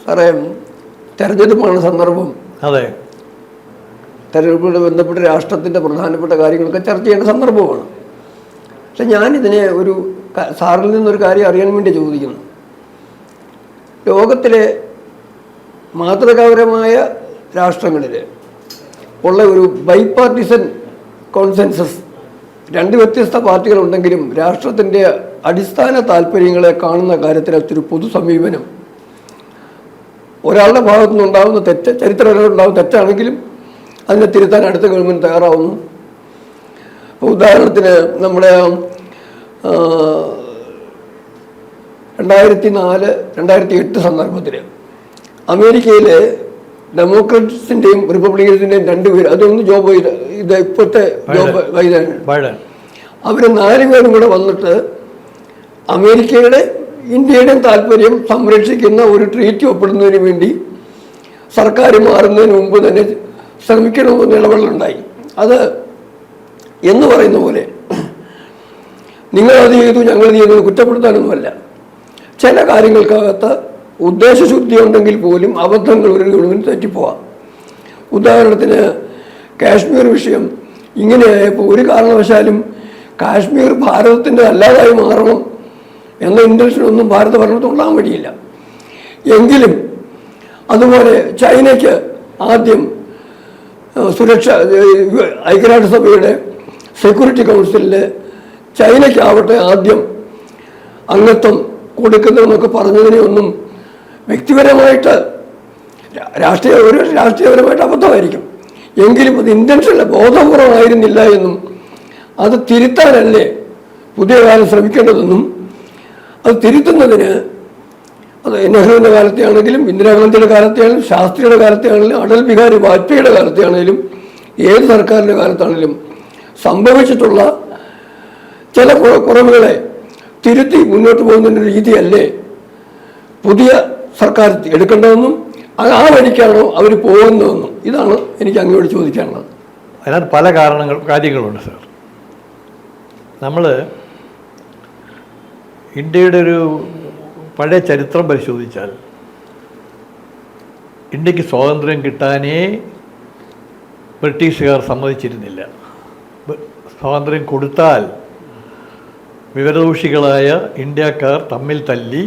സാറേ, തെരഞ്ഞെടുപ്പാണ് സന്ദർഭം. അതെ, തെരഞ്ഞെടുപ്പോട് ബന്ധപ്പെട്ട് രാഷ്ട്രത്തിൻ്റെ പ്രധാനപ്പെട്ട കാര്യങ്ങളൊക്കെ ചർച്ച ചെയ്യേണ്ട സന്ദർഭമാണ്. പക്ഷെ ഞാനിതിനെ സാറിൽ നിന്നൊരു കാര്യം അറിയാൻ വേണ്ടി ചോദിക്കുന്നു. ലോകത്തിലെ മാതൃകാപരമായ രാഷ്ട്രങ്ങളിൽ ഉള്ള ഒരു ബൈപാർട്ടിസൺ കോൺസെൻസസ്, രണ്ട് വ്യത്യസ്ത പാർട്ടികളുണ്ടെങ്കിലും രാഷ്ട്രത്തിൻ്റെ അടിസ്ഥാന താല്പര്യങ്ങളെ കാണുന്ന കാര്യത്തിലൊരു പൊതു സമീപനം, ഒരാളുടെ ഭാഗത്തു നിന്നുണ്ടാകുന്ന ചരിത്രപരമായിട്ടുണ്ടാകുന്ന തെറ്റാണെങ്കിലും അതിനെ തിരുത്താൻ അടുത്ത ഗവൺമെൻറ് തയ്യാറാവുന്നു. ഉദാഹരണത്തിന് നമ്മുടെ 2004-2008 സന്ദർഭത്തിൽ അമേരിക്കയിലെ ഡെമോക്രാറ്റ്സിൻ്റെയും റിപ്പബ്ലിക്കൻസിൻ്റെയും രണ്ടുപേര്, അതൊന്ന് ജോ ബൈഡൻ, ഇത് ഇപ്പോഴത്തെ ജോ ബൈഡൻ, അവർ 4 പേരും കൂടെ വന്നിട്ട് അമേരിക്കയുടെ ഇന്ത്യയുടെയും താല്പര്യം സംരക്ഷിക്കുന്ന ഒരു ട്രീറ്റി ഒപ്പിടുന്നതിന് വേണ്ടി സർക്കാർ മാറുന്നതിന് മുമ്പ് തന്നെ ശ്രമിക്കണമെന്ന് ഇടപെടലുണ്ടായി. അത് എന്ന് പറയുന്ന പോലെ നിങ്ങളത് ചെയ്തു ഞങ്ങളത് ചെയ്തു കുറ്റപ്പെടുത്താനൊന്നുമല്ല. ചില കാര്യങ്ങൾക്കകത്ത് ഉദ്ദേശശുദ്ധി ഉണ്ടെങ്കിൽ പോലും അബദ്ധങ്ങൾ ഒരു ഗവൺമെൻറ് തെറ്റിപ്പോവാം. ഉദാഹരണത്തിന് കാശ്മീർ വിഷയം ഇങ്ങനെയായപ്പോൾ ഒരു കാരണവശാലും കാശ്മീർ ഭാരതത്തിൻ്റെ അല്ലാതായി മാറണം എന്ന ഇൻറ്റൻഷനൊന്നും ഭാരത ഭരണത്തുണ്ടാകാൻ വഴിയില്ല. എങ്കിലും അതുപോലെ ചൈനയ്ക്ക് ആദ്യം ഐക്യരാഷ്ട്രസഭയുടെ സെക്യൂരിറ്റി കൗൺസിലിൽ ചൈനയ്ക്കാവട്ടെ ആദ്യം അംഗത്വം കൊടുക്കുന്നതെന്നൊക്കെ പറഞ്ഞതിനെ ഒന്നും വ്യക്തിപരമായിട്ട് രാഷ്ട്രീയപരമായിട്ട് അബദ്ധമായിരിക്കും, എങ്കിലും അത് ഇൻറ്റൻഷനല്ല, ബോധപൂർവമായിരുന്നില്ല എന്നും അത് തിരുത്താനല്ലേ പുതിയ കാലം ശ്രമിക്കേണ്ടതെന്നും അത് തിരുത്തുന്നതിന് അത് നെഹ്റുവിൻ്റെ കാലത്തെയാണെങ്കിലും ഇന്ദിരാഗാന്ധിയുടെ കാലത്തെയാണെങ്കിലും ശാസ്ത്രിയുടെ കാലത്തെയാണെങ്കിലും അടൽ ബിഹാരി വാജ്പേയിയുടെ കാലത്തെയാണെങ്കിലും ഏത് സർക്കാരിൻ്റെ കാലത്താണെങ്കിലും സംഭവിച്ചിട്ടുള്ള ചില കുറവുകളെ തിരുത്തി മുന്നോട്ട് പോകുന്നതിൻ്റെ രീതിയല്ലേ പുതിയ സർക്കാർ എടുക്കേണ്ടതെന്നും ആ വഴിക്കാണോ അവർ പോകുന്നതെന്നും ഇതാണ് എനിക്ക് അങ്ങോട്ട് ചോദിക്കാനുള്ളത്. അതിനകത്ത് പല കാര്യങ്ങളുണ്ട് സാർ. നമ്മൾ ഇന്ത്യയുടെ ഒരു പഴയ ചരിത്രം പരിശോധിച്ചാൽ ഇന്ത്യക്ക് സ്വാതന്ത്ര്യം കിട്ടാനേ ബ്രിട്ടീഷുകാർ സമ്മതിച്ചിരുന്നില്ല. സ്വാതന്ത്ര്യം കൊടുത്താൽ വിവരദോഷികളായ ഇന്ത്യക്കാർ തമ്മിൽ തല്ലി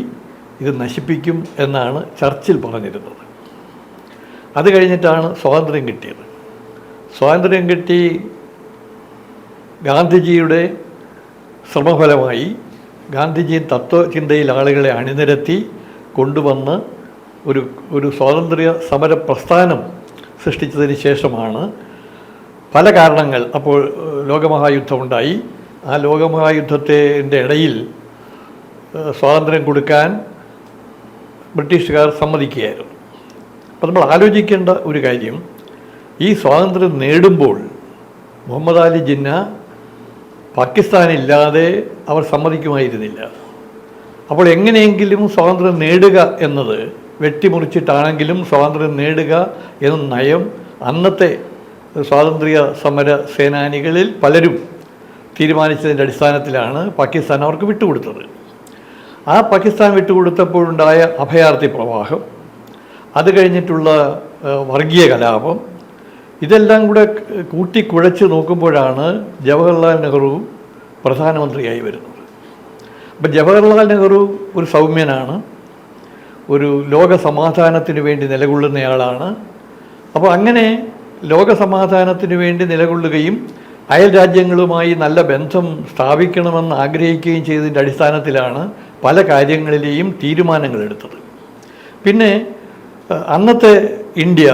ഇത് നശിപ്പിക്കും എന്നാണ് ചർച്ചിൽ പറഞ്ഞിരുന്നത്. അത് കഴിഞ്ഞിട്ടാണ് സ്വാതന്ത്ര്യം കിട്ടിയത്. സ്വാതന്ത്ര്യം കിട്ടി ഗാന്ധിജിയുടെ ശ്രമഫലമായി ഗാന്ധിജി തത്വചിന്തയിൽ ആളുകളെ അണിനിരത്തി കൊണ്ടുവന്ന് ഒരു സ്വാതന്ത്ര്യ സമര പ്രസ്ഥാനം സൃഷ്ടിച്ചതിന് ശേഷമാണ് പല കാരണങ്ങൾ. അപ്പോൾ ലോകമഹായുദ്ധമുണ്ടായി. ആ ലോകമഹായുദ്ധത്തിൻ്റെ ഇടയിൽ സ്വാതന്ത്ര്യം കൊടുക്കാൻ ബ്രിട്ടീഷുകാർ സമ്മതിക്കുകയായിരുന്നു. അപ്പോൾ നമ്മൾ ആലോചിക്കേണ്ട ഒരു കാര്യം, ഈ സ്വാതന്ത്ര്യം നേടുമ്പോൾ മുഹമ്മദ് അലി ജിന്ന പാകിസ്ഥാനില്ലാതെ അവർ സമ്മതിക്കുമായിരുന്നില്ല. അപ്പോൾ എങ്ങനെയെങ്കിലും സ്വാതന്ത്ര്യം നേടുക എന്നത്, വെട്ടിമുറിച്ചിട്ടാണെങ്കിലും സ്വാതന്ത്ര്യം നേടുക എന്ന നയം അന്നത്തെ സ്വാതന്ത്ര്യ സമര സേനാനികളിൽ പലരും തീരുമാനിച്ചതിൻ്റെ അടിസ്ഥാനത്തിലാണ് പാകിസ്ഥാൻ അവർക്ക് വിട്ടുകൊടുത്തത്. ആ പാകിസ്ഥാൻ വിട്ടുകൊടുത്തപ്പോഴുണ്ടായ അഭയാർത്ഥി പ്രവാഹം, അത് കഴിഞ്ഞിട്ടുള്ള വർഗീയ കലാപം, ഇതെല്ലാം കൂടെ കൂട്ടിക്കുഴച്ച് നോക്കുമ്പോഴാണ് ജവഹർലാൽ നെഹ്റു പ്രധാനമന്ത്രിയായി വരുന്നത്. അപ്പം ജവഹർലാൽ നെഹ്റു ഒരു സൗമ്യനാണ്, ഒരു ലോക സമാധാനത്തിന് വേണ്ടി നിലകൊള്ളുന്നയാളാണ്. അപ്പോൾ അങ്ങനെ ലോക സമാധാനത്തിന് വേണ്ടി നിലകൊള്ളുകയും അയൽ രാജ്യങ്ങളുമായി നല്ല ബന്ധം സ്ഥാപിക്കണമെന്ന് ആഗ്രഹിക്കുകയും ചെയ്തതിൻ്റെ അടിസ്ഥാനത്തിലാണ് പല കാര്യങ്ങളിലെയും തീരുമാനങ്ങളെടുത്തത്. പിന്നെ അന്നത്തെ ഇന്ത്യ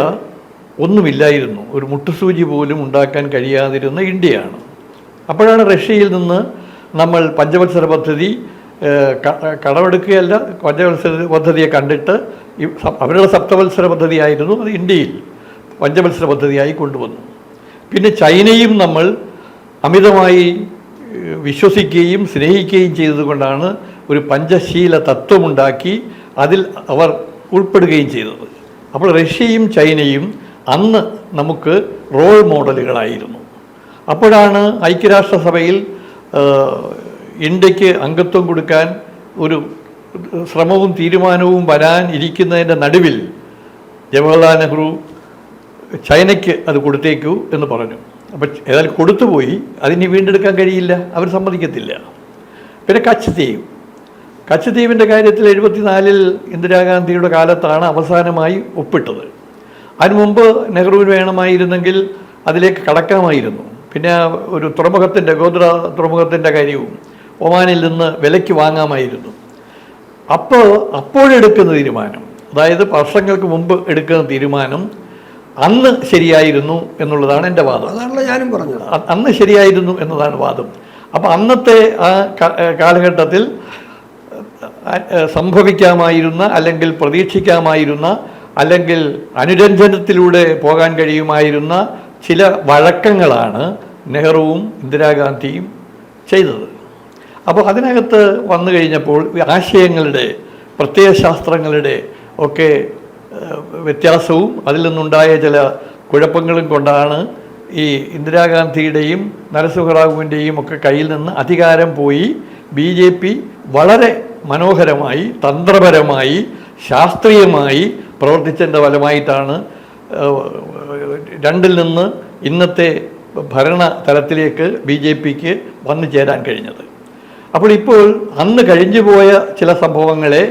ഒന്നുമില്ലായിരുന്നു, ഒരു മുട്ടുസൂചി പോലും ഉണ്ടാക്കാൻ കഴിയാതിരുന്ന ഇന്ത്യയാണ്. അപ്പോഴാണ് റഷ്യയിൽ നിന്ന് നമ്മൾ പഞ്ചവത്സര പദ്ധതി കടമെടുക്കുകയല്ല, പഞ്ചവത്സര പദ്ധതിയെ കണ്ടിട്ട് അവരുടെ സപ്തവത്സര പദ്ധതിയായിരുന്നു, അത് ഇന്ത്യയിൽ പഞ്ചവത്സര പദ്ധതിയായി കൊണ്ടുവന്നു. പിന്നെ ചൈനയും നമ്മൾ അമിതമായി വിശ്വസിക്കുകയും സ്നേഹിക്കുകയും ചെയ്തതുകൊണ്ടാണ് ഒരു പഞ്ചശീല തത്വമുണ്ടാക്കി അതിൽ അവർ ഉൾപ്പെടുകയും ചെയ്തത്. അപ്പോൾ റഷ്യയും ചൈനയും അന്ന് നമുക്ക് റോൾ മോഡലുകളായിരുന്നു. അപ്പോഴാണ് ഐക്യരാഷ്ട്രസഭയിൽ ഇന്ത്യക്ക് അംഗത്വം കൊടുക്കാൻ ഒരു ശ്രമവും തീരുമാനവും വരാൻ ഇരിക്കുന്നതിൻ്റെ നടുവിൽ ജവഹർലാൽ നെഹ്റു ചൈനയ്ക്ക് അത് കൊടുത്തേക്കൂ എന്ന് പറഞ്ഞു. അപ്പം ഏതായാലും കൊടുത്തുപോയി, അതിനി വീണ്ടെടുക്കാൻ കഴിയില്ല, അവർ സമ്മതിക്കത്തില്ല. പിന്നെ കച്ച് ദ്വീപിൻ്റെ കാര്യത്തിൽ 74 ഇന്ദിരാഗാന്ധിയുടെ കാലത്താണ് അവസാനമായി ഒപ്പിട്ടത്. അതിനു മുമ്പ് നെഹ്റുവിന് വേണമായിരുന്നെങ്കിൽ അതിലേക്ക് കടക്കാമായിരുന്നു. പിന്നെ ഒരു തുറമുഖത്തിൻ്റെ ഗോദ്ര തുറമുഖത്തിൻ്റെ കാര്യവും ഒമാനിൽ നിന്ന് വിലയ്ക്ക് വാങ്ങാമായിരുന്നു. അപ്പോഴെടുക്കുന്ന തീരുമാനം, അതായത് വർഷങ്ങൾക്ക് മുമ്പ് എടുക്കുന്ന തീരുമാനം അന്ന് ശരിയായിരുന്നു എന്നുള്ളതാണ് എൻ്റെ വാദം. അതാണല്ലോ ഞാനും പറഞ്ഞത്. അന്ന് ശരിയായിരുന്നു എന്നതാണ് വാദം. അപ്പോൾ അന്നത്തെ ആ കാലഘട്ടത്തിൽ സംഭവിക്കാമായിരുന്ന, അല്ലെങ്കിൽ പ്രതീക്ഷിക്കാമായിരുന്ന, അല്ലെങ്കിൽ അനുരഞ്ജനത്തിലൂടെ പോകാൻ കഴിയുമായിരുന്ന ചില വഴക്കങ്ങളാണ് നെഹ്റുവും ഇന്ദിരാഗാന്ധിയും ചെയ്തത്. അപ്പോൾ അതിനകത്ത് വന്നു കഴിഞ്ഞപ്പോൾ ആശയങ്ങളുടെ, പ്രത്യയശാസ്ത്രങ്ങളുടെ ഒക്കെ വ്യത്യാസവും അതിൽ നിന്നുണ്ടായ ചില കുഴപ്പങ്ങളും കൊണ്ടാണ് ഈ ഇന്ദിരാഗാന്ധിയുടെയും നരസിംഹറാവുവിൻ്റെയും ഒക്കെ കയ്യിൽ നിന്ന് അധികാരം പോയി BJP വളരെ മനോഹരമായി, തന്ത്രപരമായി, ശാസ്ത്രീയമായി പ്രവർത്തിച്ചതിൻ്റെ ഫലമായിട്ടാണ് 2ൽ നിന്ന് ഇന്നത്തെ ഭരണ തലത്തിലേക്ക് BJPക്ക് വന്നു ചേരാൻ കഴിഞ്ഞത്. അപ്പോൾ ഇപ്പോൾ അന്ന് കഴിഞ്ഞുപോയ ചില സംഭവങ്ങളെ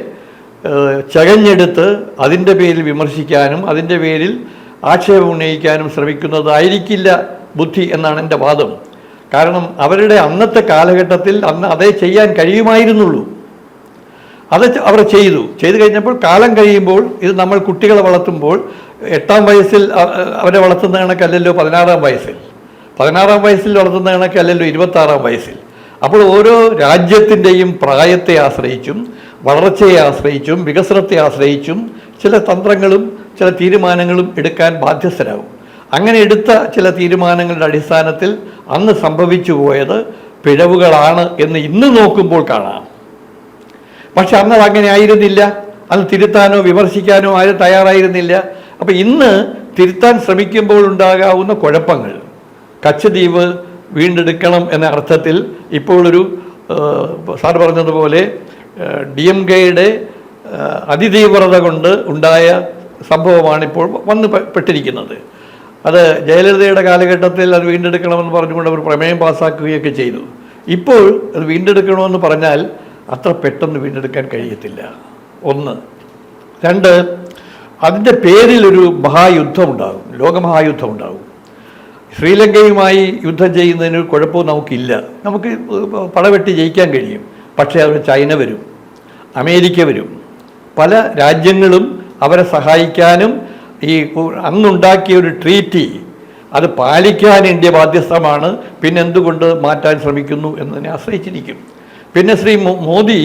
ചകഞ്ഞെടുത്ത് അതിൻ്റെ പേരിൽ വിമർശിക്കാനും അതിൻ്റെ പേരിൽ ആക്ഷേപം ഉന്നയിക്കാനും ശ്രമിക്കുന്നതായിരിക്കില്ല ബുദ്ധി എന്നാണ് എൻ്റെ വാദം. കാരണം അവരുടെ അന്നത്തെ കാലഘട്ടത്തിൽ അന്ന് അതേ ചെയ്യാൻ കഴിയുമായിരുന്നുള്ളൂ. അത് അവർ ചെയ്തു കഴിഞ്ഞപ്പോൾ കാലം കഴിയുമ്പോൾ, ഇത് നമ്മൾ കുട്ടികളെ വളർത്തുമ്പോൾ 8ാം വയസ്സിൽ അവരെ വളർത്തുന്ന കണക്കല്ലല്ലോ 16ാം വയസ്സിൽ, 16ാം വയസ്സിൽ വളർത്തുന്ന കണക്കല്ലല്ലോ 26ാം വയസ്സിൽ. അപ്പോൾ ഓരോ രാജ്യത്തിൻ്റെയും പ്രായത്തെ ആശ്രയിച്ചും വളർച്ചയെ ആശ്രയിച്ചും വികസനത്തെ ആശ്രയിച്ചും ചില തന്ത്രങ്ങളും ചില തീരുമാനങ്ങളും എടുക്കാൻ ബാധ്യസ്ഥരാകും. അങ്ങനെ എടുത്ത ചില തീരുമാനങ്ങളുടെ അടിസ്ഥാനത്തിൽ അന്ന് സംഭവിച്ചു പോയത് പിഴവുകളാണ് എന്ന് ഇന്ന് നോക്കുമ്പോൾ കാണാം. പക്ഷെ അന്ന് അങ്ങനെ ആയിരുന്നില്ല. അന്ന് തിരുത്താനോ വിമർശിക്കാനോ ആരും തയ്യാറായിരുന്നില്ല. അപ്പം ഇന്ന് തിരുത്താൻ ശ്രമിക്കുമ്പോൾ ഉണ്ടാകാവുന്ന കുഴപ്പങ്ങൾ, കച്ച് ദ്വീപ് വീണ്ടെടുക്കണം എന്ന അർത്ഥത്തിൽ ഇപ്പോഴൊരു സാർ പറഞ്ഞതുപോലെ DMKയുടെ അതിതീവ്രത കൊണ്ട് ഉണ്ടായ സംഭവമാണ് ഇപ്പോൾ വന്ന് പെട്ടിരിക്കുന്നത്. അത് ജയലളിതയുടെ കാലഘട്ടത്തിൽ അത് വീണ്ടെടുക്കണമെന്ന് പറഞ്ഞുകൊണ്ട് അവർ പ്രമേയം പാസ്സാക്കുകയൊക്കെ ചെയ്തു. ഇപ്പോൾ അത് വീണ്ടെടുക്കണമെന്ന് പറഞ്ഞാൽ അത്ര പെട്ടെന്ന് വീണ്ടെടുക്കാൻ കഴിയത്തില്ല. 1. 2, അതിൻ്റെ പേരിലൊരു മഹായുദ്ധം ഉണ്ടാകും, ലോകമഹായുദ്ധം ഉണ്ടാകും. ശ്രീലങ്കയുമായി യുദ്ധം ചെയ്യുന്നതിന് കുഴപ്പവും നമുക്കില്ല. നമുക്ക് പടവെട്ടി ജയിക്കാൻ കഴിയും. പക്ഷേ അവർ ചൈന വരും, അമേരിക്ക വരും, പല രാജ്യങ്ങളും അവരെ സഹായിക്കാനും ഈ അന്നുണ്ടാക്കിയ ഒരു ട്രീറ്റി അത് പാലിക്കാൻ ഇന്ത്യ ബാധ്യസ്ഥമാണ്. പിന്നെ എന്തുകൊണ്ട് മാറ്റാൻ ശ്രമിക്കുന്നു എന്നതിനെ ആശ്രയിച്ചിരിക്കും. പിന്നെ ശ്രീ മോദി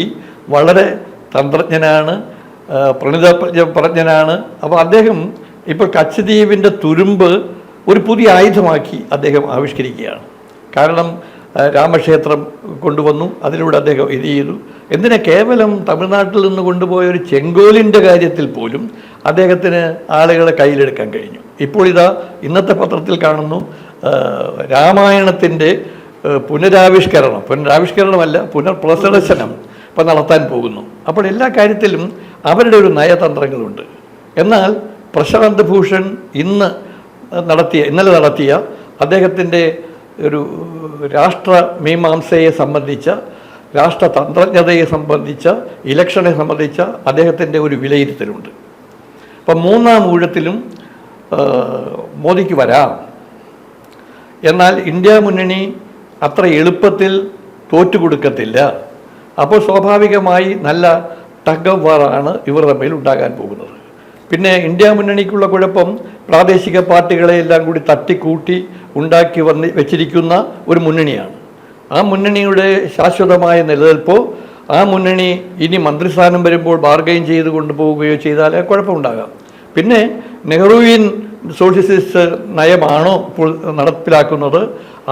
വളരെ തന്ത്രജ്ഞനാണ്, പ്രജ്ഞനാണ്. അപ്പോൾ അദ്ദേഹം ഇപ്പോൾ കച്ച് ദ്വീപിൻ്റെ തുരുമ്പ് ഒരു പുതിയ ആയുധമാക്കി അദ്ദേഹം ആവിഷ്കരിക്കുകയാണ്. കാരണം രാമക്ഷേത്രം കൊണ്ടുവന്നു, അതിലൂടെ അദ്ദേഹം ഇത് ചെയ്തു. എന്തിനാ കേവലം തമിഴ്നാട്ടിൽ നിന്ന് കൊണ്ടുപോയ ഒരു ചെങ്കോലിൻ്റെ കാര്യത്തിൽ പോലും അദ്ദേഹത്തിന് ആളുകളെ കയ്യിലെടുക്കാൻ കഴിഞ്ഞു. ഇപ്പോൾ ഇതാ ഇന്നത്തെ പത്രത്തിൽ കാണുന്നു രാമായണത്തിൻ്റെ പുനരാവിഷ്കരണമല്ല പുനർപ്രദർശനം ഇപ്പം നടത്താൻ പോകുന്നു. അപ്പോൾ എല്ലാ കാര്യത്തിലും അവരുടെ ഒരു നയതന്ത്രങ്ങളുണ്ട്. എന്നാൽ പ്രശാന്ത് ഭൂഷൺ ഇന്നലെ നടത്തിയ അദ്ദേഹത്തിൻ്റെ ഒരു രാഷ്ട്രമീമാംസയെ സംബന്ധിച്ച, രാഷ്ട്രതന്ത്രജ്ഞതയെ സംബന്ധിച്ച, ഇലക്ഷനെ സംബന്ധിച്ച അദ്ദേഹത്തിൻ്റെ ഒരു വിലയിരുത്തലുണ്ട്. അപ്പം 3ാം ഊഴത്തിലും മോദിക്ക് വരാം. എന്നാൽ ഇന്ത്യ മുന്നണി അത്ര എളുപ്പത്തിൽ തോറ്റുകൊടുക്കത്തില്ല. അപ്പോൾ സ്വാഭാവികമായി നല്ല ടഗ് ഓഫ് വാറാണ് ഇവർ തമ്മിൽ ഉണ്ടാകാൻ പോകുന്നത്. പിന്നെ ഇന്ത്യ മുന്നണിക്കുള്ള കുഴപ്പം പ്രാദേശിക പാർട്ടികളെ എല്ലാം കൂടി തട്ടിക്കൂട്ടി ഉണ്ടാക്കി വെച്ചിരിക്കുന്ന ഒരു മുന്നണിയാണ്. ആ മുന്നണിയുടെ ശാശ്വതമായ നിലനിൽപ്പോ, ആ മുന്നണി ഇനി മന്ത്രിസ്ഥാനം വരുമ്പോൾ ബാർഗെയിൻ ചെയ്ത് കൊണ്ടുപോവുകയോ ചെയ്താൽ കുഴപ്പമുണ്ടാകാം. പിന്നെ നെഹ്റുവിൻ സോഷ്യലിസ്റ്റ് നയമാണോ ഇപ്പോൾ നടപ്പിലാക്കുന്നത്,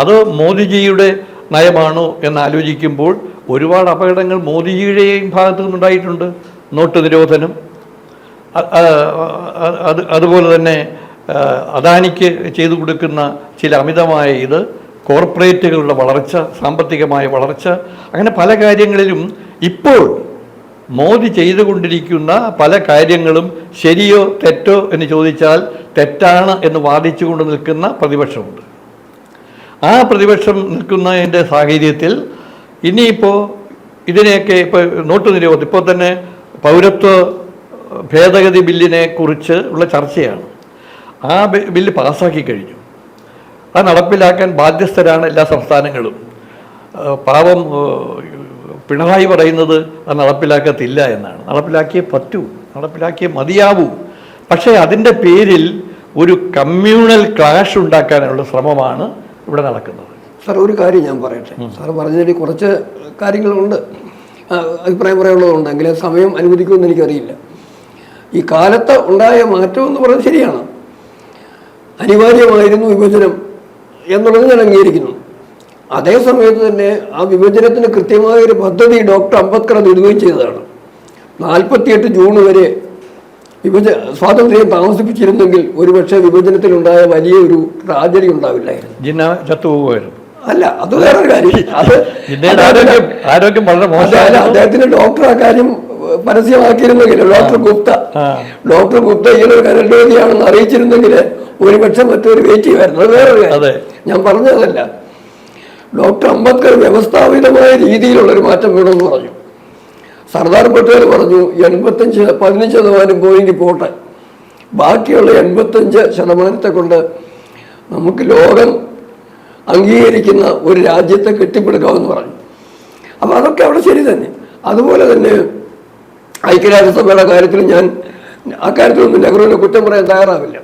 അതോ മോദിജിയുടെ നയമാണോ എന്നാലോചിക്കുമ്പോൾ ഒരുപാട് അപകടങ്ങൾ മോദിജിയുടെയും ഭാഗത്തു നിന്നുണ്ടായിട്ടുണ്ട്. നോട്ട് നിരോധനം, അതുപോലെ തന്നെ അദാനിക്ക് ചെയ്തു കൊടുക്കുന്ന ചില അമിതമായ ഇത്, കോർപ്പറേറ്റുകളുടെ വളർച്ച, സാമ്പത്തികമായ വളർച്ച, അങ്ങനെ പല കാര്യങ്ങളിലും ഇപ്പോൾ മോദി ചെയ്തുകൊണ്ടിരിക്കുന്ന പല കാര്യങ്ങളും ശരിയോ തെറ്റോ എന്ന് ചോദിച്ചാൽ തെറ്റാണ് എന്ന് വാദിച്ചുകൊണ്ട് നിൽക്കുന്ന പ്രതിപക്ഷമുണ്ട്. ആ പ്രതിപക്ഷം നിൽക്കുന്നതിൻ്റെ സാഹചര്യത്തിൽ ഇനിയിപ്പോൾ ഇതിനെയൊക്കെ ഇപ്പോൾ നോട്ട് നിരോധനം, ഇപ്പോൾ തന്നെ പൗരത്വ ഭേദഗതി ബില്ലിനെ കുറിച്ച് ഉള്ള ചർച്ചയാണ്. ആ ബില്ല് പാസ്സാക്കി കഴിഞ്ഞു. അത് നടപ്പിലാക്കാൻ ബാധ്യസ്ഥരാണ് എല്ലാ സംസ്ഥാനങ്ങളും. പാവം പിണറായി പറയുന്നത് അത് നടപ്പിലാക്കത്തില്ല എന്നാണ്. നടപ്പിലാക്കിയേ പറ്റൂ, നടപ്പിലാക്കിയേ മതിയാവൂ. പക്ഷേ അതിൻ്റെ പേരിൽ ഒരു കമ്മ്യൂണൽ ക്ലാഷ് ഉണ്ടാക്കാനുള്ള ശ്രമമാണ് ഇവിടെ നടക്കുന്നത്. സാർ, ഒരു കാര്യം ഞാൻ പറയട്ടെ. സാർ പറഞ്ഞതിൽ കുറച്ച് കാര്യങ്ങളുണ്ട്, അഭിപ്രായം പറയാനുള്ളതുണ്ട്. എങ്കിലും സമയം അനുവദിക്കുമെന്ന് എനിക്കറിയില്ല. ഈ കാലത്ത് ഉണ്ടായ മാറ്റം എന്ന് പറയുന്നത് ശരിയാണ്. അനിവാര്യമായിരുന്നു വിഭജനം എന്നുള്ളത് ഞാൻ അംഗീകരിക്കുന്നു. അതേ സമയത്ത് തന്നെ ആ വിഭജനത്തിന് കൃത്യമായ ഒരു പദ്ധതി ഡോക്ടർ അംബേദ്കർ നിർവഹിക്കുകയും ചെയ്തതാണ്. 48 ജൂൺ വരെ സ്വാതന്ത്ര്യം താമസിപ്പിച്ചിരുന്നെങ്കിൽ ഒരുപക്ഷെ വിഭജനത്തിലുണ്ടായ വലിയൊരു ട്രാജഡി ഉണ്ടാവില്ലായിരുന്നു. അല്ല, അത് വേറൊരു കാര്യം. അദ്ദേഹത്തിന് ഡോക്ടർ ആ കാര്യം പരസ്യമാക്കിയിരുന്നെങ്കിൽ, ഡോക്ടർ ഗുപ്ത ഇങ്ങനെ കരണ്ടോതിയാണെന്ന് അറിയിച്ചിരുന്നെങ്കിൽ ഒരുപക്ഷെ മറ്റൊരു വെയിറ്റ് ചെയ്യുമായിരുന്നു. അത് വേറൊരു കാര്യം, ഞാൻ പറഞ്ഞതല്ല. ഡോക്ടർ അംബേദ്കർ വ്യവസ്ഥാപിതമായ രീതിയിലുള്ളൊരു മാറ്റം വേണമെന്ന് പറഞ്ഞു. സർദാർ പട്ടേൽ പറഞ്ഞു 15% പോയിന്റ് പോട്ടെ, ബാക്കിയുള്ള 85% കൊണ്ട് നമുക്ക് ലോകം അംഗീകരിക്കുന്ന ഒരു രാജ്യത്തെ കെട്ടിപ്പടുക്കാമെന്ന് പറഞ്ഞു. അപ്പോൾ അതൊക്കെ അവിടെ ശരി തന്നെ. അതുപോലെ തന്നെ ഐക്യരാഷ്ട്രസഭയുടെ കാര്യത്തിൽ ഞാൻ ആ കാര്യത്തിലൊന്നും നെഹ്റുവിനെ കുറ്റം പറയാൻ തയ്യാറാവില്ല.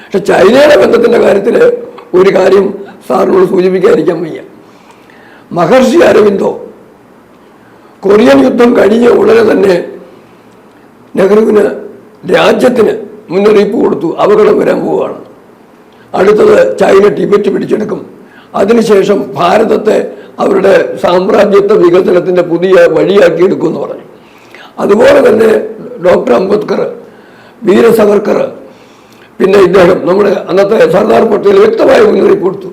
പക്ഷെ ചൈനയുടെ ബന്ധത്തിൻ്റെ കാര്യത്തിൽ ഒരു കാര്യം സാറിനോട് സൂചിപ്പിക്കാതിരിക്കാൻ വയ്യ. മഹർഷി അരവിന്ദോ കൊറിയൻ യുദ്ധം കഴിഞ്ഞ ഉടനെ തന്നെ നെഹ്റുവിന് രാജ്യത്തിന് മുന്നറിയിപ്പ് കൊടുത്തു, അപകടം വരാൻ പോവുകയാണ്. അടുത്തത് ചൈന ടിബറ്റ് പിടിച്ചെടുക്കും, അതിനുശേഷം ഭാരതത്തെ അവരുടെ സാമ്രാജ്യത്വ വികസനത്തിൻ്റെ പുതിയ വഴിയാക്കിയെടുക്കുമെന്ന് പറഞ്ഞു. അതുപോലെ തന്നെ ഡോക്ടർ അംബേദ്കർ, വീര സവർക്കർ, പിന്നെ ഇദ്ദേഹം നമ്മുടെ അന്നത്തെ സർദാർ പട്ടേൽ വ്യക്തമായ മുന്നറിയിപ്പ് കൊടുത്തു.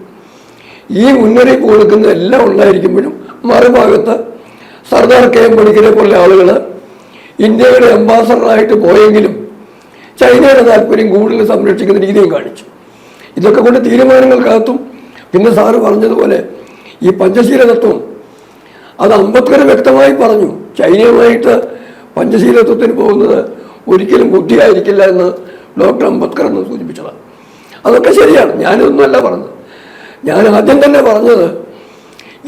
ഈ മുന്നറിയിപ്പ് കൊടുക്കുന്ന എല്ലാം ഉണ്ടായിരിക്കുമ്പോഴും മറുഭാഗത്ത് സർദാർ കെ എം പണിക്കരെ പോലെ ആളുകൾ ഇന്ത്യയുടെ അംബാസഡറായിട്ട് പോയെങ്കിലും ചൈനയുടെ താല്പര്യം കൂടുതൽ സംരക്ഷിക്കുന്ന രീതിയും കാണിച്ചു. ഇതൊക്കെ കൊണ്ട് തീരുമാനങ്ങൾക്കകത്തും പിന്നെ സാറ് പറഞ്ഞതുപോലെ ഈ പഞ്ചശീല തത്വം അത് അംബേദ്കർ വ്യക്തമായി പറഞ്ഞു. ചൈനയുമായിട്ട് പഞ്ചശീല തത്വത്തിന് പോകുന്നത് ഒരിക്കലും ബുദ്ധിയായിരിക്കില്ല എന്ന് ഡോക്ടർ അംബേദ്കർ എന്ന് സൂചിപ്പിച്ചതാണ്. അതൊക്കെ ശരിയാണ്, ഞാനിതൊന്നുമല്ല പറഞ്ഞത്. ഞാൻ ആദ്യം തന്നെ പറഞ്ഞത്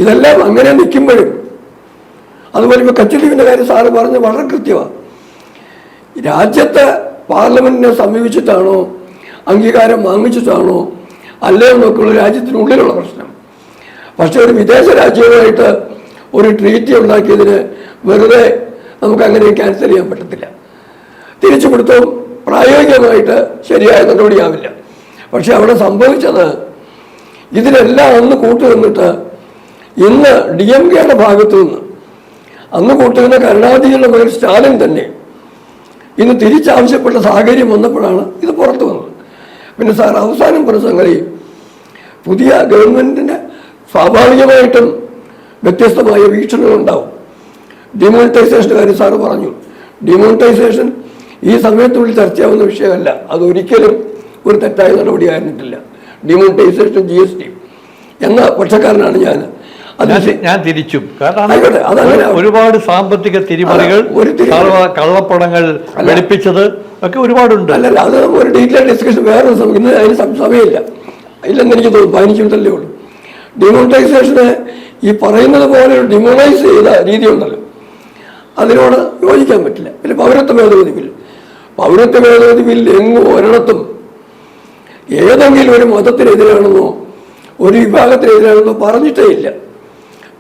ഇതെല്ലാം അങ്ങനെ നിൽക്കുമ്പോഴും, അതുപോലെ ഇപ്പോൾ കച്ചദ്വീപിൻ്റെ കാര്യം സാറ് പറഞ്ഞ് വളരെ കൃത്യമാണ്. രാജ്യത്തെ പാർലമെന്റിനെ സമീപിച്ചിട്ടാണോ അംഗീകാരം വാങ്ങിച്ചിട്ടാണോ അല്ലേ എന്നൊക്കെയുള്ള രാജ്യത്തിനുള്ളിലുള്ള പ്രശ്നം. പക്ഷെ ഒരു വിദേശ രാജ്യവുമായിട്ട് ഒരു ട്രീറ്റി ഉണ്ടാക്കിയതിന് വെറുതെ നമുക്ക് അങ്ങനെ ക്യാൻസൽ ചെയ്യാൻ പറ്റത്തില്ല. തിരിച്ചുപിടുത്തവും പ്രായോഗികമായിട്ട് ശരിയായ നടപടിയാവില്ല. പക്ഷെ അവിടെ സംഭവിച്ചത് ഇതിനെല്ലാം അന്ന് കൂട്ടുനിന്നിട്ട് ഇന്ന് DMKയുടെ ഭാഗത്തു നിന്ന് അന്ന് കൂട്ടുനിന്ന കരുണാനിധിയുടെ മകൻ സ്റ്റാലിൻ തന്നെ ഇന്ന് തിരിച്ചാവശ്യപ്പെട്ട സാഹചര്യം വന്നപ്പോഴാണ് ഇത് പുറത്തു വന്നത്. പിന്നെ സാർ അവസാനം പറഞ്ഞ സംഗതി, പുതിയ ഗവൺമെൻറ്റിന് സ്വാഭാവികമായിട്ടും വ്യത്യസ്തമായ വീക്ഷണങ്ങളുണ്ടാവും. ഡിമോണിറ്റൈസേഷൻ്റെ കാര്യം സാറ് പറഞ്ഞു. ഡിമോണിറ്റൈസേഷൻ ഈ സമയത്തുള്ളിൽ ചർച്ചയാവുന്ന വിഷയമല്ല. അതൊരിക്കലും ഒരു തെറ്റായ നടപടിയായിരുന്നിട്ടില്ല. ഡിമോണിറ്റൈസേഷൻ GST എന്ന പക്ഷക്കാരനാണ് ഞാൻ. ഞാൻ തിരിച്ചും, കാരണം ഒരുപാട് സാമ്പത്തിക തിരിമറികൾ, കള്ളപ്പണങ്ങൾ വെളുപ്പിച്ചത് ഒക്കെ ഒരുപാടുണ്ട്. അല്ലല്ല, അത് ഒരു ഡീറ്റെയിൽ ഡിസ്കഷൻ വേറെ ഇന്ന് അതിന് സമയമില്ല, ഇല്ലെന്ന് എനിക്ക് തോന്നുന്നു. 15 മിനിറ്റല്ലേ ഉള്ളൂ. ഡിമോണിറ്റൈസേഷന് ഈ പറയുന്നത് പോലെ ഡിമോണൈസ് ചെയ്ത രീതി ഉണ്ടല്ലോ, അതിനോട് യോജിക്കാൻ പറ്റില്ല. പിന്നെ പൗരത്വ ഭേദഗതി ബിൽ എങ്ങും ഒരിടത്തും ഏതെങ്കിലും ഒരു മതത്തിനെതിരാണെന്നോ ഒരു വിഭാഗത്തിനെതിരാണെന്നോ പറഞ്ഞിട്ടേ ഇല്ല.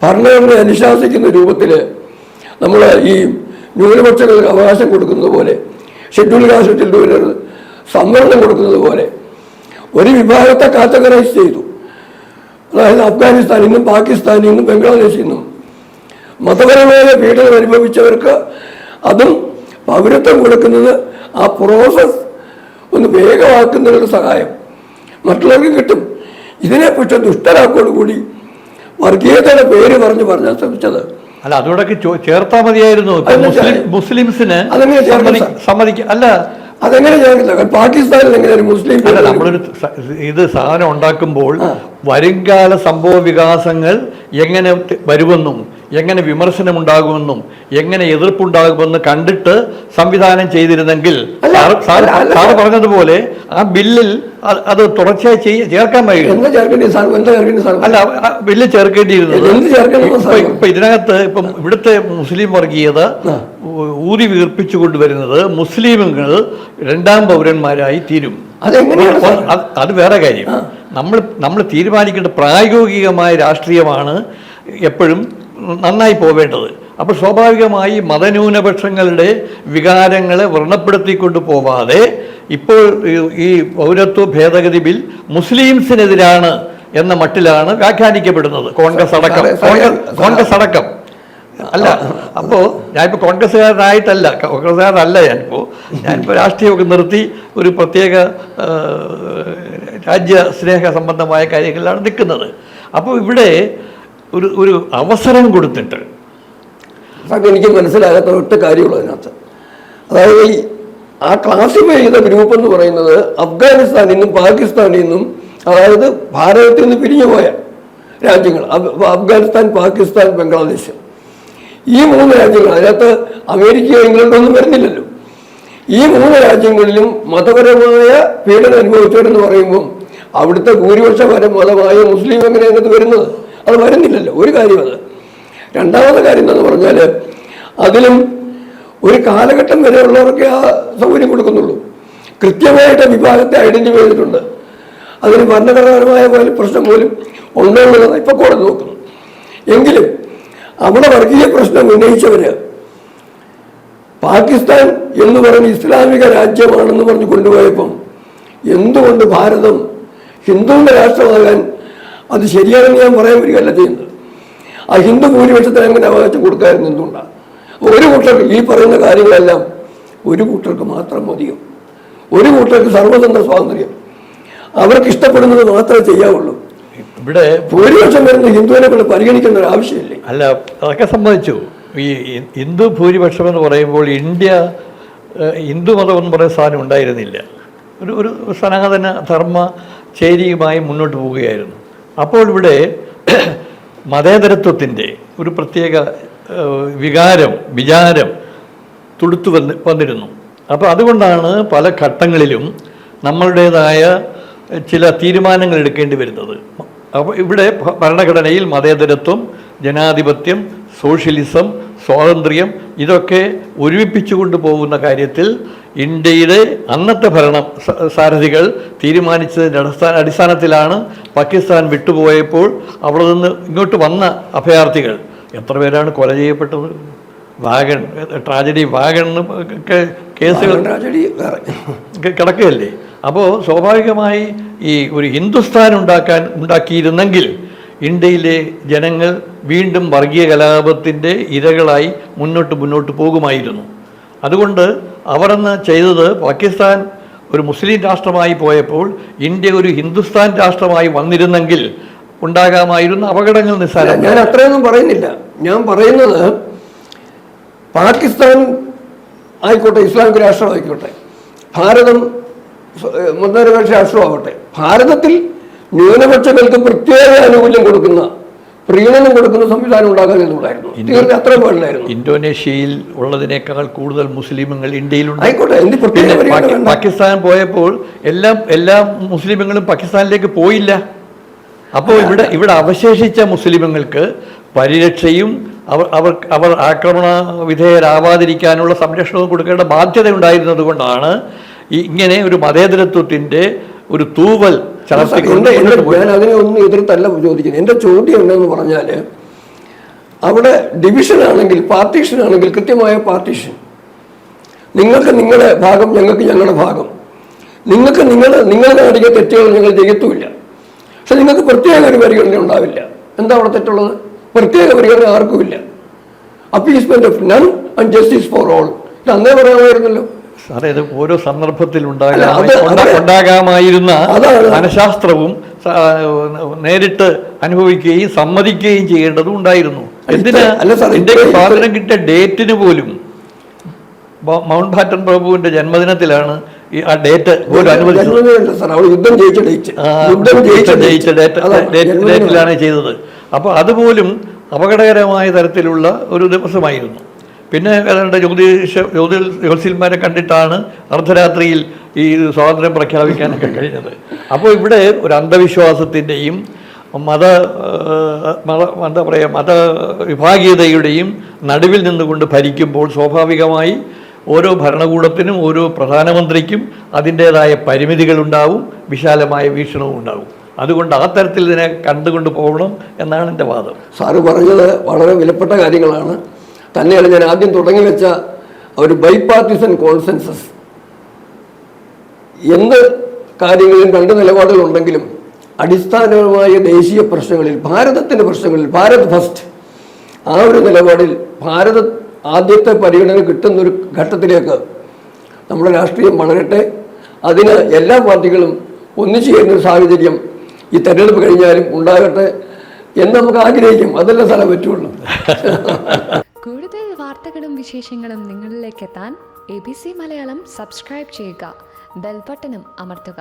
ഭരണഘടന അനുശാസിക്കുന്ന രൂപത്തിൽ നമ്മൾ ഈ ന്യൂനപക്ഷങ്ങൾക്ക് അവകാശം കൊടുക്കുന്നത് പോലെ, ഷെഡ്യൂൾ കാസ്റ്റ് ഷെഡ്യൂൾ സംവരണം കൊടുക്കുന്നത് പോലെ ഒരു വിഭാഗത്തെ കാറ്റഗറൈസ് ചെയ്തു. അതായത് അഫ്ഗാനിസ്ഥാനിൽ നിന്നും പാകിസ്ഥാനിൽ നിന്നും ബംഗ്ലാദേശിൽ നിന്നും മതപരമായ പീഡനം അനുഭവിച്ചവർക്ക് അതും പൗരത്വം കൊടുക്കുന്നത് ആ പ്രോസസ് ഒന്ന് വേഗമാക്കുന്നതിനുള്ള സഹായം മറ്റുള്ളവർക്ക് കിട്ടും. ഇതിനെ പക്ഷെ ദുഷ്ടരാക്കോടുകൂടി വർഗീയതയുടെ പേര് പറഞ്ഞാൽ ശ്രമിച്ചത് അല്ല അതോടൊക്കെ ചേർത്താൽ മതിയായിരുന്നു. മുസ്ലിംസിന് സമ്മതിക്കാം. അല്ല അതെങ്ങനെ ചേർക്കില്ല? പാകിസ്ഥാനിൽ എങ്ങനെ ഒരു മുസ്ലിം അല്ല, നമ്മളൊരു ഇത് സാധനം ഉണ്ടാക്കുമ്പോൾ വരുംകാല സംഭവ വികാസങ്ങൾ എങ്ങനെ വരുമെന്നും എങ്ങനെ വിമർശനമുണ്ടാകുമെന്നും എങ്ങനെ എതിർപ്പുണ്ടാകുമെന്ന് കണ്ടിട്ട് സംവിധാനം ചെയ്തിരുന്നെങ്കിൽ സാറ് പറഞ്ഞതുപോലെ ആ ബില്ലിൽ അത് തുടർച്ചയായി ചേർക്കാൻ അല്ല ബില്ല് ചേർക്കേണ്ടിയിരുന്നത്. ഇപ്പൊ ഇതിനകത്ത് ഇപ്പം ഇവിടുത്തെ മുസ്ലിം വർഗീയത ഊതി വീർപ്പിച്ചു കൊണ്ടുവരുന്നത് മുസ്ലിമുകൾ രണ്ടാം പൗരന്മാരായി തീരും. അത് വേറെ കാര്യം. നമ്മൾ തീരുമാനിക്കേണ്ട പ്രായോഗികമായ രാഷ്ട്രീയമാണ് എപ്പോഴും നന്നായി പോവേണ്ടത്. അപ്പോൾ സ്വാഭാവികമായി മതന്യൂനപക്ഷങ്ങളുടെ വികാരങ്ങളെ വ്രണപ്പെടുത്തിക്കൊണ്ട് പോവാതെ ഇപ്പോൾ ഈ പൗരത്വ ഭേദഗതി ബിൽ മുസ്ലിംസിനെതിരാണ് എന്ന മട്ടിലാണ് വ്യാഖ്യാനിക്കപ്പെടുന്നത്. കോൺഗ്രസ് അടക്കം അല്ല. അപ്പോൾ ഞാനിപ്പോൾ കോൺഗ്രസ്സുകാരനല്ല ഞാനിപ്പോൾ രാഷ്ട്രീയമൊക്കെ നിർത്തി ഒരു പ്രത്യേക രാജ്യസ്നേഹ സംബന്ധമായ കാര്യങ്ങളിലാണ് നിൽക്കുന്നത്. അപ്പോൾ ഇവിടെ ഒരു അവസരം കൊടുത്തിട്ട് എനിക്ക് മനസ്സിലാകാത്ത ഒറ്റ കാര്യമുള്ളൂ അതിനകത്ത്. അതായത് ആ ക്ലാസിഫൈ ചെയ്ത ഗ്രൂപ്പ് എന്ന് പറയുന്നത് അഫ്ഗാനിസ്ഥാനിൽ നിന്നും പാകിസ്ഥാനിൽ നിന്നും, അതായത് ഭാരതത്തിൽ നിന്ന് പിരിഞ്ഞു പോയ രാജ്യങ്ങൾ, അഫ്ഗാനിസ്ഥാൻ, പാകിസ്ഥാൻ, ബംഗ്ലാദേശ്, ഈ 3 രാജ്യങ്ങൾ. അതിനകത്ത് അമേരിക്കയോ ഇംഗ്ലണ്ടോ ഒന്നും വരുന്നില്ലല്ലോ. ഈ 3 രാജ്യങ്ങളിലും മതപരമായ പീഡനം അനുഭവിച്ചവരെന്ന് പറയുമ്പോൾ അവിടുത്തെ ഭൂരിപക്ഷ മതമായ മുസ്ലിം എങ്ങനെ അതിനകത്ത് വരുന്നത്? അത് വരുന്നില്ലല്ലോ. ഒരു കാര്യം അത്. രണ്ടാമത്തെ കാര്യം എന്താണെന്ന് പറഞ്ഞാൽ അതിലും ഒരു കാലഘട്ടം വരെയുള്ളവർക്ക് ആ സൗകര്യം കൊടുക്കുന്നുള്ളൂ. കൃത്യമായിട്ട് വിഭാഗത്തെ ഐഡന്റിഫൈ ചെയ്തിട്ടുണ്ട്. അതിന് ഭരണഘടനാപരമായ പ്രശ്നം പോലും ഉണ്ടോ എന്നുള്ളതാണ് ഇപ്പൊ കോടതി നോക്കുന്നു. എങ്കിലും അവിടെ വർഗീയ പ്രശ്നം ഉന്നയിച്ചവര് പാകിസ്ഥാൻ എന്ന് പറഞ്ഞ് ഇസ്ലാമിക രാജ്യമാണെന്ന് പറഞ്ഞ് കൊണ്ടുപോയപ്പം എന്തുകൊണ്ട് ഭാരതം ഹിന്ദുവിന്റെ രാഷ്ട്രമാകാൻ അത് ശരിയാണെന്ന് ഞാൻ പറയാൻ വരികയല്ല ചെയ്യുന്നത്. ആ ഹിന്ദു ഭൂരിപക്ഷത്തിന് അങ്ങനെ അവകാശം കൊടുക്കാതിരുന്ന എന്തുകൊണ്ടാണ്? ഒരു കൂട്ടർക്ക് ഈ പറയുന്ന കാര്യങ്ങളെല്ലാം ഒരു കൂട്ടർക്ക് മാത്രം മതിയോ? ഒരു കൂട്ടർക്ക് സർവതന്ത്ര സ്വാതന്ത്ര്യം, അവർക്ക് ഇഷ്ടപ്പെടുന്നത് മാത്രമേ ചെയ്യാവുള്ളൂ. ഇവിടെ ഭൂരിപക്ഷം വരുന്ന ഹിന്ദുവിനെ കൊണ്ട് പരിഗണിക്കേണ്ട ഒരു ആവശ്യമില്ലേ? അല്ല, അതൊക്കെ സംബന്ധിച്ചു. ഈ ഹിന്ദു ഭൂരിപക്ഷം എന്ന് പറയുമ്പോൾ ഹിന്ദു മതം എന്ന് പറയുന്ന സാധനം ഉണ്ടായിരുന്നില്ല. ഒരു സനാതന ധർമ്മ ചേരിയുമായി മുന്നോട്ട് പോവുകയായിരുന്നു. അപ്പോൾ ഇവിടെ മതേതരത്വത്തിൻ്റെ ഒരു പ്രത്യേക വിചാരം തുടുത്തു വന്നിരുന്നു. അപ്പോൾ അതുകൊണ്ടാണ് പല ഘട്ടങ്ങളിലും നമ്മളുടേതായ ചില തീരുമാനങ്ങൾ എടുക്കേണ്ടി വരുന്നത്. അപ്പോൾ ഇവിടെ ഭരണഘടനയിൽ മതേതരത്വം, ജനാധിപത്യം, സോഷ്യലിസം, സ്വാതന്ത്ര്യം ഇതൊക്കെ ഒരുമിപ്പിച്ചു കൊണ്ടുപോകുന്ന കാര്യത്തിൽ ഇന്ത്യയുടെ അന്നത്തെ സാരഥികൾ തീരുമാനിച്ചതിൻ്റെ അടിസ്ഥാനത്തിലാണ് പാകിസ്ഥാൻ വിട്ടുപോയപ്പോൾ അവിടെ നിന്ന് ഇങ്ങോട്ട് വന്ന അഭയാർത്ഥികൾ എത്ര പേരാണ് കൊല ചെയ്യപ്പെട്ടത്? ട്രാജഡി വാഗൺ കേസുകൾ കിടക്കുകയല്ലേ. അപ്പോൾ സ്വാഭാവികമായി ഈ ഒരു ഹിന്ദുസ്ഥാൻ ഉണ്ടാക്കിയിരുന്നെങ്കിൽ ഇന്ത്യയിലെ ജനങ്ങൾ വീണ്ടും വർഗീയ കലാപത്തിൻ്റെ ഇരകളായി മുന്നോട്ട് പോകുമായിരുന്നു. അതുകൊണ്ട് അവരന്ന് ചെയ്തത് പാകിസ്ഥാൻ ഒരു മുസ്ലിം രാഷ്ട്രമായി പോയപ്പോൾ ഇന്ത്യ ഒരു ഹിന്ദുസ്ഥാൻ രാഷ്ട്രമായി വന്നിരുന്നെങ്കിൽ ഉണ്ടാകാമായിരുന്ന അപകടങ്ങൾ നിസ്സാരം. ഞാൻ അത്രയൊന്നും പറയുന്നില്ല. ഞാൻ പറയുന്നത് പാകിസ്ഥാൻ ആയിക്കോട്ടെ, ഇസ്ലാമിക രാഷ്ട്രമായിക്കോട്ടെ, ഭാരതം മതനിരപേക്ഷ രാഷ്ട്രമാവട്ടെ, ഭാരതത്തിൽ ന്യൂനപക്ഷങ്ങൾക്ക് പ്രത്യേക ആനുകൂല്യം കൊടുക്കുന്ന, പ്രീണനം കൊടുക്കുന്ന സംവിധാനം ഉണ്ടാക്കാൻ എന്നുണ്ടായിരുന്നു. തീർച്ചയായും അത്രയും പാടില്ലായിരുന്നു. ഇന്തോനേഷ്യയിൽ ഉള്ളതിനേക്കാൾ കൂടുതൽ മുസ്ലിമുകൾ ഇന്ത്യയിലുണ്ട്. ആയിക്കോട്ടെ, പാകിസ്ഥാൻ പോയപ്പോൾ എല്ലാ മുസ്ലിമുകളും പാകിസ്ഥാനിലേക്ക് പോയില്ല. അപ്പോൾ ഇവിടെ അവശേഷിച്ച മുസ്ലിമുകൾക്ക് പരിരക്ഷയും അവർ ആക്രമണ വിധേയരാവാതിരിക്കാനുള്ള സംരക്ഷണവും കൊടുക്കേണ്ട ബാധ്യത ഉണ്ടായിരുന്നത് കൊണ്ടാണ് ഇങ്ങനെ ഒരു മതേതരത്വത്തിൻ്റെ ഒരു തൂവൽ ഞാൻ അതിനെ ഒന്നും എതിർത്തല്ല ചോദിക്കുന്നത്. എൻ്റെ ചോദ്യം എന്താണെന്ന് പറഞ്ഞാൽ അവിടെ ഡിവിഷൻ ആണെങ്കിൽ, പാർട്ടീഷൻ ആണെങ്കിൽ കൃത്യമായ പാർട്ടീഷൻ. നിങ്ങൾക്ക് നിങ്ങളുടെ ഭാഗം, ഞങ്ങൾക്ക് ഞങ്ങളുടെ ഭാഗം. നിങ്ങൾക്ക് നിങ്ങൾ കാണിക്കുന്ന തെറ്റുകൾ ഞങ്ങൾ ചെയ്യത്തുമില്ല. പക്ഷെ നിങ്ങൾക്ക് പ്രത്യേക ഒരു പരിഗണന ഉണ്ടാവില്ല. എന്താ അവിടെ തെറ്റുള്ളത്? പ്രത്യേക പരിഗണന ആർക്കുമില്ല. Appeasement of none and justice for all. ഇത് അന്നേ പറയാമായിരുന്നല്ലോ സാറേ. ഇത് ഓരോ സന്ദർഭത്തിൽ ഉണ്ടാകാമായിരുന്ന മനഃശാസ്ത്രവും നേരിട്ട് അനുഭവിക്കുകയും സമ്മതിക്കുകയും ചെയ്യേണ്ടതും ഉണ്ടായിരുന്നു. എന്തിനാ അല്ല സാർ, ഇന്ത്യക്ക് സ്വാതന്ത്ര്യം കിട്ടിയ ഡേറ്റിന് പോലും മൗണ്ട് ബാറ്റൻ പ്രഭുവിന്റെ ജന്മദിനത്തിലാണ് ഈ ആ ഡേറ്റ് പോലും അനുവദിച്ചത്. ജന്മദിനമല്ല സാർ, അവൾ യുദ്ധം ജയിച്ച ഡേറ്റ്. ജയിച്ച ഡേറ്റിലാണ് ചെയ്തത്. അപ്പോൾ അതുപോലും അപകടകരമായ തരത്തിലുള്ള ഒരു ദിവസമായിരുന്നു. പിന്നെ ഏതാണ്ട് ജ്യോതിഷന്മാരെ കണ്ടിട്ടാണ് അർദ്ധരാത്രിയിൽ ഈ സ്വാതന്ത്ര്യം പ്രഖ്യാപിക്കാനൊക്കെ കഴിഞ്ഞത്. അപ്പോൾ ഇവിടെ ഒരു അന്ധവിശ്വാസത്തിൻ്റെയും എന്താ പറയുക മതവിഭാഗീയതയുടെയും നടുവിൽ നിന്നുകൊണ്ട് ഭരിക്കുമ്പോൾ സ്വാഭാവികമായി ഓരോ ഭരണകൂടത്തിനും ഓരോ പ്രധാനമന്ത്രിക്കും അതിൻ്റേതായ പരിമിതികളുണ്ടാവും, വിശാലമായ വീക്ഷണവും ഉണ്ടാവും. അതുകൊണ്ട് ആ തരത്തിൽ ഇതിനെ കണ്ടുകൊണ്ട് പോകണം എന്നാണ് എൻ്റെ വാദം. സാറ് പറഞ്ഞത് വളരെ വിലപ്പെട്ട കാര്യങ്ങളാണ്. തന്നെയാണ് ഞാൻ ആദ്യം തുടങ്ങി വെച്ച ഒരു ബൈപാർട്ടിസൺ കോൺസെൻസസ്. എന്ത് കാര്യങ്ങളിലും രണ്ട് നിലപാടുകളുണ്ടെങ്കിലും അടിസ്ഥാനപരമായ ദേശീയ പ്രശ്നങ്ങളിൽ, ഭാരതത്തിൻ്റെ പ്രശ്നങ്ങളിൽ ഭാരത് ഫസ്റ്റ്, ആ ഒരു നിലപാടിൽ ഭാരത് ആദ്യത്തെ പരിഗണന കിട്ടുന്നൊരു ഘട്ടത്തിലേക്ക് നമ്മുടെ രാഷ്ട്രീയം വളരട്ടെ. അതിന് എല്ലാ പാർട്ടികളും ഒന്നിച്ചു ചേരുന്നൊരു സാഹചര്യം ഈ തെരഞ്ഞെടുപ്പ് കഴിഞ്ഞാലും ഉണ്ടാകട്ടെ എന്ന് നമുക്ക് ആഗ്രഹിക്കും. അതല്ലേ സാറേ പറ്റുള്ളൂ. കൂടുതൽ വാർത്തകളും വിശേഷങ്ങളും നിങ്ങളിലേക്ക് എത്താൻ ABC മലയാളം സബ്സ്ക്രൈബ് ചെയ്യുക, ബെൽ ബട്ടണും അമർത്തുക.